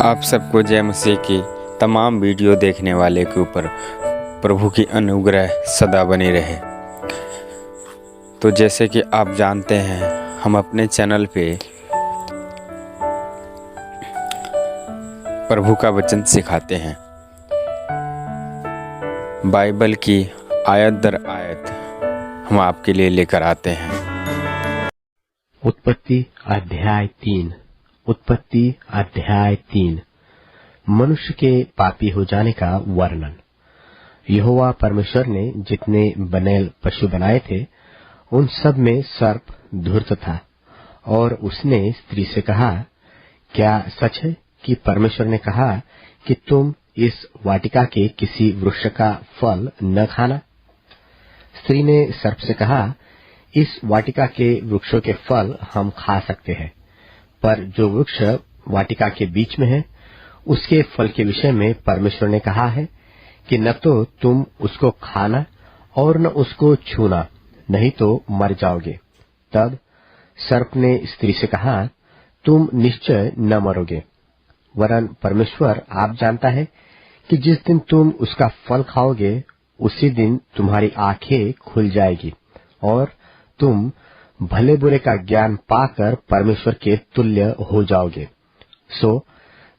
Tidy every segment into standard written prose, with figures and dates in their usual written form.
आप सबको जय मसीह की। तमाम वीडियो देखने वाले के ऊपर प्रभु की अनुग्रह सदा बनी रहे। तो जैसे कि आप जानते हैं, हम अपने चैनल पे प्रभु का वचन सिखाते हैं। बाइबल की आयत दर आयत हम आपके लिए लेकर आते हैं। उत्पत्ति अध्याय 3 मनुष्य के पापी हो जाने का वर्णन। यहोवा परमेश्वर ने जितने बनेल पशु बनाए थे, उन सब में सर्प धूर्त था, और उसने स्त्री से कहा, क्या सच है कि परमेश्वर ने कहा कि तुम इस वाटिका के किसी वृक्ष का फल न खाना? स्त्री ने सर्प से कहा, इस वाटिका के वृक्षों के फल हम खा सकते हैं, पर जो वृक्ष वाटिका के बीच में है, उसके फल के विषय में परमेश्वर ने कहा है कि न तो तुम उसको खाना और न उसको छूना, नहीं तो मर जाओगे। तब सर्प ने स्त्री से कहा, तुम निश्चय न मरोगे, वरन परमेश्वर आप जानता है कि जिस दिन तुम उसका फल खाओगे, उसी दिन तुम्हारी आंखें खुल जाएगी और तुम भले बुरे का ज्ञान पाकर परमेश्वर के तुल्य हो जाओगे। सो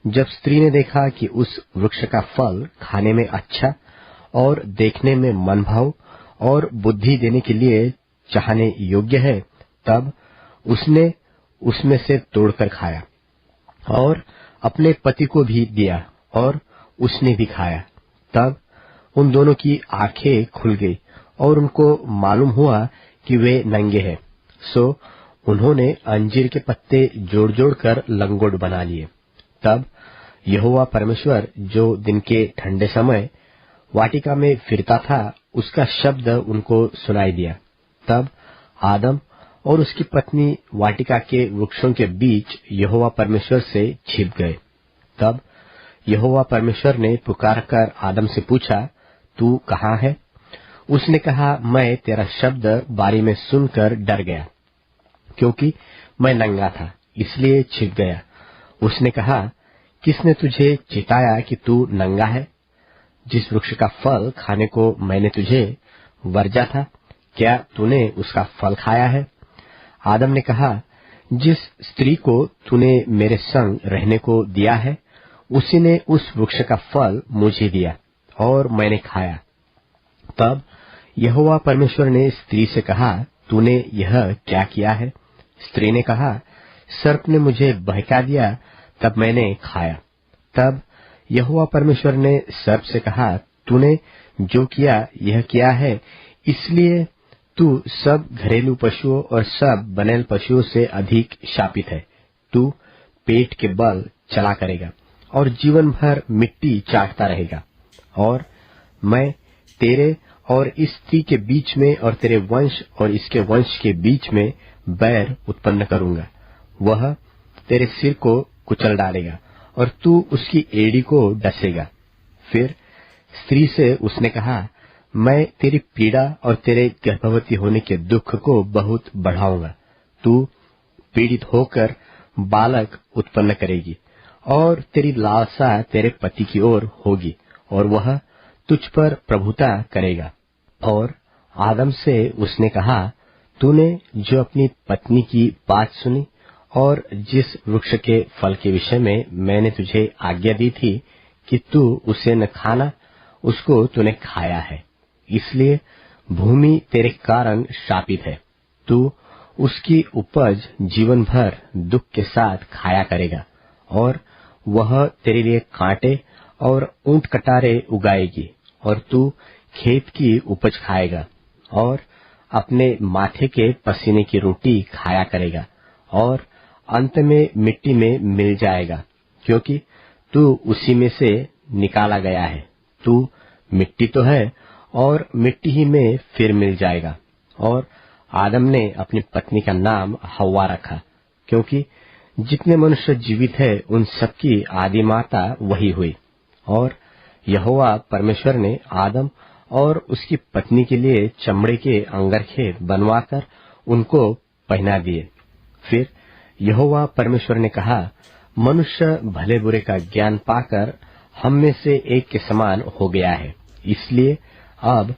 जब स्त्री ने देखा कि उस वृक्ष का फल खाने में अच्छा और देखने में मनभाव और बुद्धि देने के लिए चाहने योग्य है, तब उसने उसमें से तोड़कर खाया और अपने पति को भी दिया, और उसने भी खाया। तब उन दोनों की आंखें खुल गई और उनको मालूम हुआ कि वे नंगे हैं। सो उन्होंने अंजीर के पत्ते जोड़ जोड़ कर लंगोट बना लिए। तब यहोवा परमेश्वर, जो दिन के ठंडे समय वाटिका में फिरता था, उसका शब्द उनको सुनाई दिया। तब आदम और उसकी पत्नी वाटिका के वृक्षों के बीच यहोवा परमेश्वर से छिप गए। तब यहोवा परमेश्वर ने पुकारकर आदम से पूछा, तू कहाँ है? उसने कहा, मैं तेरा शब्द बारी में सुनकर डर गया, क्योंकि मैं नंगा था, इसलिए छिप गया। उसने कहा, किसने तुझे चिताया कि तू नंगा है? जिस वृक्ष का फल खाने को मैंने तुझे वर्जा था, क्या तूने उसका फल खाया है? आदम ने कहा, जिस स्त्री को तूने मेरे संग रहने को दिया है, उसी ने उस वृक्ष का फल मुझे दिया और मैंने खाया। तब यहोवा परमेश्वर ने स्त्री से कहा, तूने यह क्या किया है? स्त्री ने कहा, सर्प ने मुझे बहका दिया, तब मैंने खाया। तब यहोवा परमेश्वर ने सर्प से कहा, तूने जो किया यह किया है, इसलिए तू सब घरेलू पशुओं और सब बनेल पशुओं से अधिक शापित है। तू पेट के बल चला करेगा और जीवन भर मिट्टी चाटता रहेगा। और मैं तेरे और इस स्त्री के बीच में और तेरे वंश और इसके वंश के बीच में बैर उत्पन्न करूंगा। वह तेरे सिर को कुचल डालेगा और तू उसकी एड़ी को डसेगा। फिर स्त्री से उसने कहा, मैं तेरी पीड़ा और तेरे गर्भवती होने के दुख को बहुत बढ़ाऊंगा। तू पीड़ित होकर बालक उत्पन्न करेगी और तेरी लालसा तेरे पति की ओर होगी और वह तुझ पर प्रभुता करेगा। और आदम से उसने कहा, तूने जो अपनी पत्नी की बात सुनी और जिस वृक्ष के फल के विषय में मैंने तुझे आज्ञा दी थी कि तू उसे न खाना, उसको तूने खाया है, इसलिए भूमि तेरे कारण शापित है। तू उसकी उपज जीवन भर दुख के साथ खाया करेगा और वह तेरे लिए कांटे और ऊंट कटारे उगाएगी, और तू खेत की उपज खाएगा और अपने माथे के पसीने की रोटी खाया करेगा और अंत में मिट्टी में मिल जाएगा, क्योंकि तू उसी में से निकाला गया है। तू मिट्टी तो है और मिट्टी ही में फिर मिल जाएगा। और आदम ने अपनी पत्नी का नाम हव्वा रखा, क्योंकि जितने मनुष्य जीवित है उन सबकी आदि माता वही हुई। और यहोवा परमेश्वर ने आदम और उसकी पत्नी के लिए चमड़े के अंगरखे बनवाकर उनको पहना दिए। फिर यहोवा परमेश्वर ने कहा, मनुष्य भले बुरे का ज्ञान पाकर हम में से एक के समान हो गया है, इसलिए अब